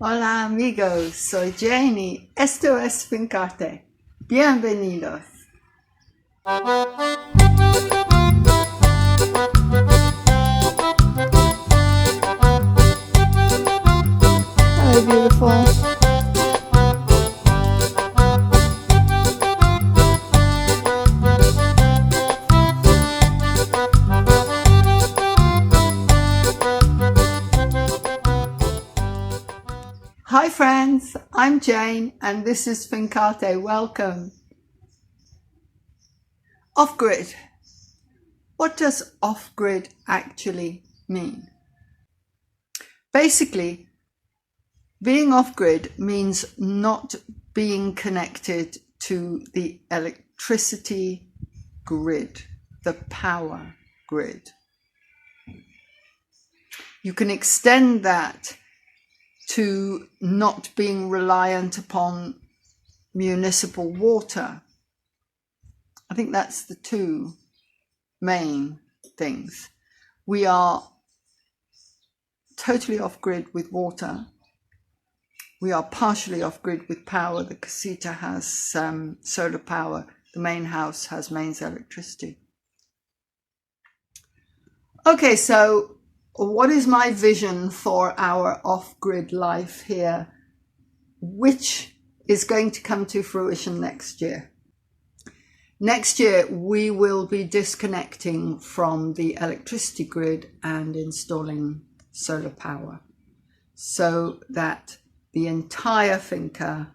Hola amigos, soy Janie. Esto es Fincarte. Bienvenidos. Hello, beautiful. Hi friends, I'm Jane and this is Fincarte. Welcome. Off-grid. What does off-grid actually mean? Basically, being off-grid means not being connected to the electricity grid, the power grid. You can extend that to not being reliant upon municipal water. I think that's the two main things. We are totally off-grid with water. We are partially off-grid with power. The casita has solar power. The main house has mains electricity. Okay, so what is my vision for our off-grid life here, which is going to come to fruition next year? Next year, we will be disconnecting from the electricity grid and installing solar power so that the entire finca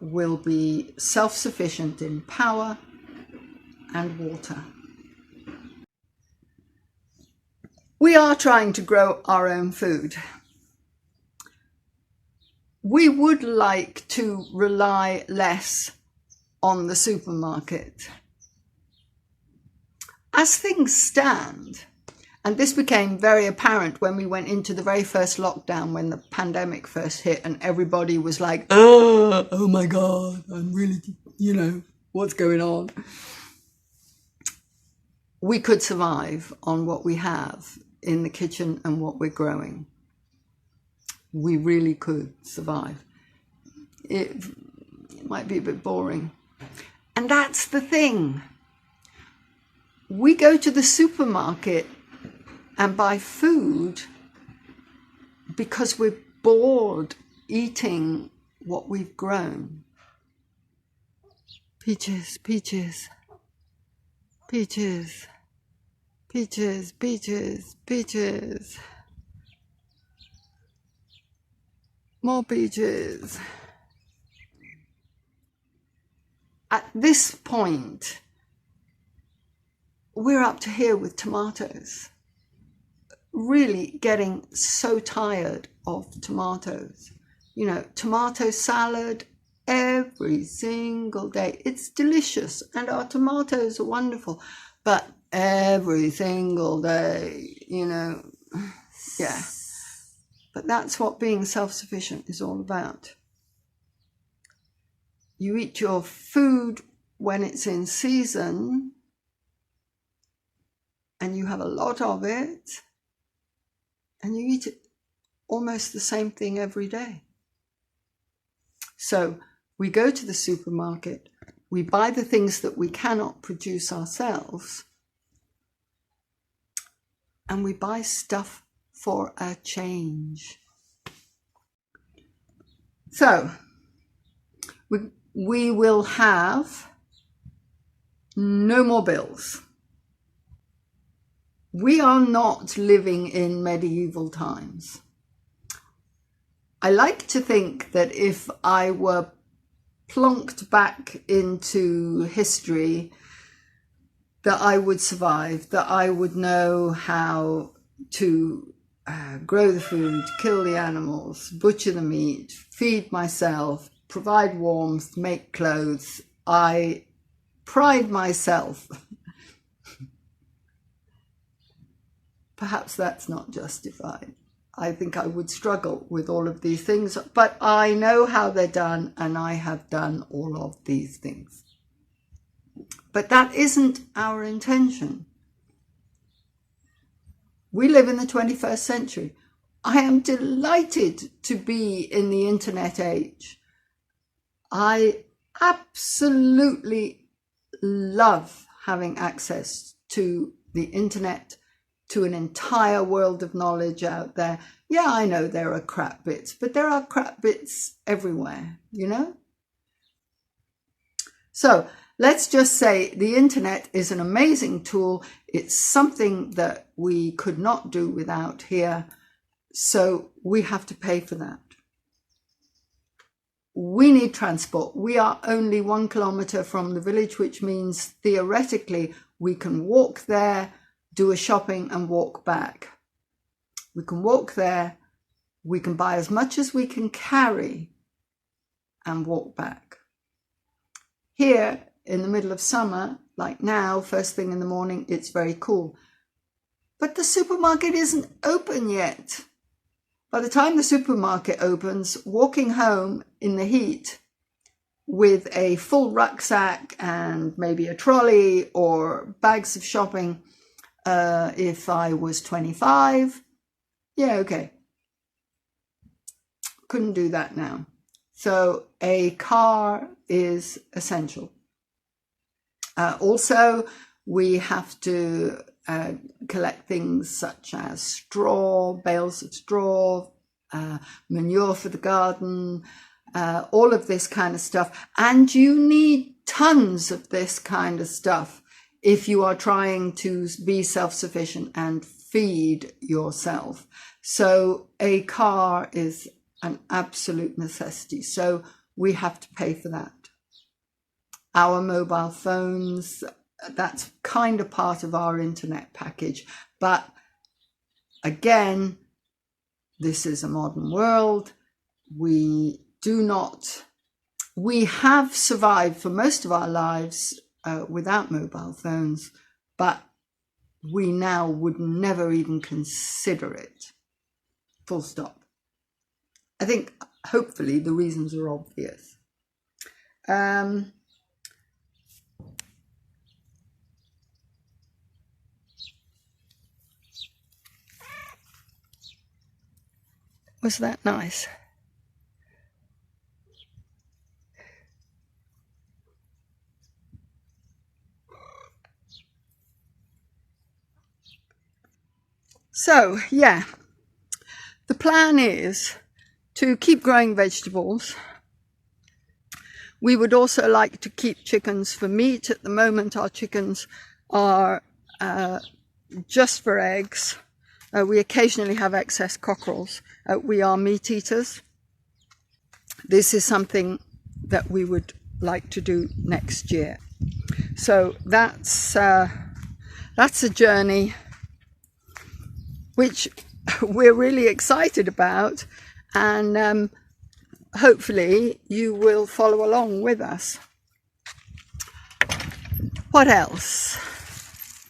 will be self-sufficient in power and water. We are trying to grow our own food. We would like to rely less on the supermarket. As things stand, and this became very apparent when we went into the very first lockdown when the pandemic first hit and everybody was like, oh my God, I'm really, what's going on? We could survive on what we have in the kitchen and what we're growing. We really could survive. It might be a bit boring. And that's the thing. We go to the supermarket and buy food because we're bored eating what we've grown. Peaches, peaches, peaches, peaches, peaches, peaches. More peaches. At this point, we're up to here with tomatoes. Really getting so tired of tomatoes. Tomato salad every single day. It's delicious and our tomatoes are wonderful, but every single day, yeah. But that's what being self-sufficient is all about. You eat your food when it's in season and you have a lot of it and you eat it almost the same thing every day. So we go to the supermarket, we buy the things that we cannot produce ourselves, and we buy stuff for a change. So we will have no more bills. We are not living in medieval times. I like to think that if I were plonked back into history, that I would survive, that I would know how to grow the food, kill the animals, butcher the meat, feed myself, provide warmth, make clothes. I pride myself. Perhaps that's not justified. I think I would struggle with all of these things, but I know how they're done and I have done all of these things. But that isn't our intention. We live in the 21st century. I am delighted to be in the internet age. I absolutely love having access to the internet, to an entire world of knowledge out there. Yeah, I know there are crap bits, but there are crap bits everywhere, you know? So let's just say the internet is an amazing tool. It's something that we could not do without here. So we have to pay for that. We need transport. We are only 1 kilometer from the village, which means theoretically we can walk there, do a shopping and walk back. We can walk there, we can buy as much as we can carry and walk back. Here in the middle of summer, like now, first thing in the morning, it's very cool. But the supermarket isn't open yet. By the time the supermarket opens, walking home in the heat with a full rucksack and maybe a trolley or bags of shopping, if I was 25, yeah, okay. Couldn't do that now. So a car is essential. Also, we have to collect things such as straw, bales of straw, manure for the garden, all of this kind of stuff. And you need tons of this kind of stuff if you are trying to be self-sufficient and feed yourself. So a car is an absolute necessity. So we have to pay for that. Our mobile phones, that's kind of part of our internet package. But again, this is a modern world. We have survived for most of our lives without mobile phones, but we now would never even consider it. Full stop. I think hopefully the reasons are obvious. Was that nice? So, yeah, the plan is to keep growing vegetables. We would also like to keep chickens for meat. At the moment, our chickens are just for eggs. We occasionally have excess cockerels. We are meat eaters. This is something that we would like to do next year. So that's a journey which we're really excited about, and hopefully you will follow along with us. What else?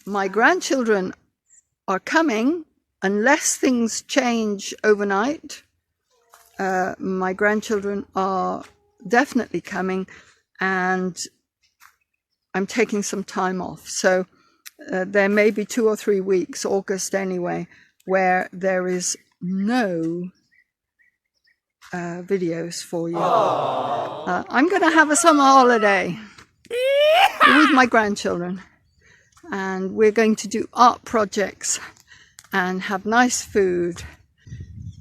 My grandchildren are coming. Unless things change overnight, my grandchildren are definitely coming, and I'm taking some time off. So there may be 2 or 3 weeks, August anyway, where there is no videos for you. I'm going to have a summer holiday with my grandchildren, and we're going to do art projects and have nice food,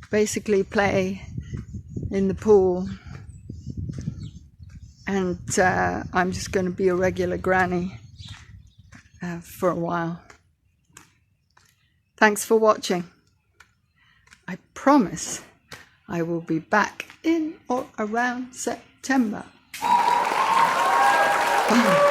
basically play in the pool, and I'm just going to be a regular granny for a while. Thanks for watching. I promise I will be back in or around September. Bye.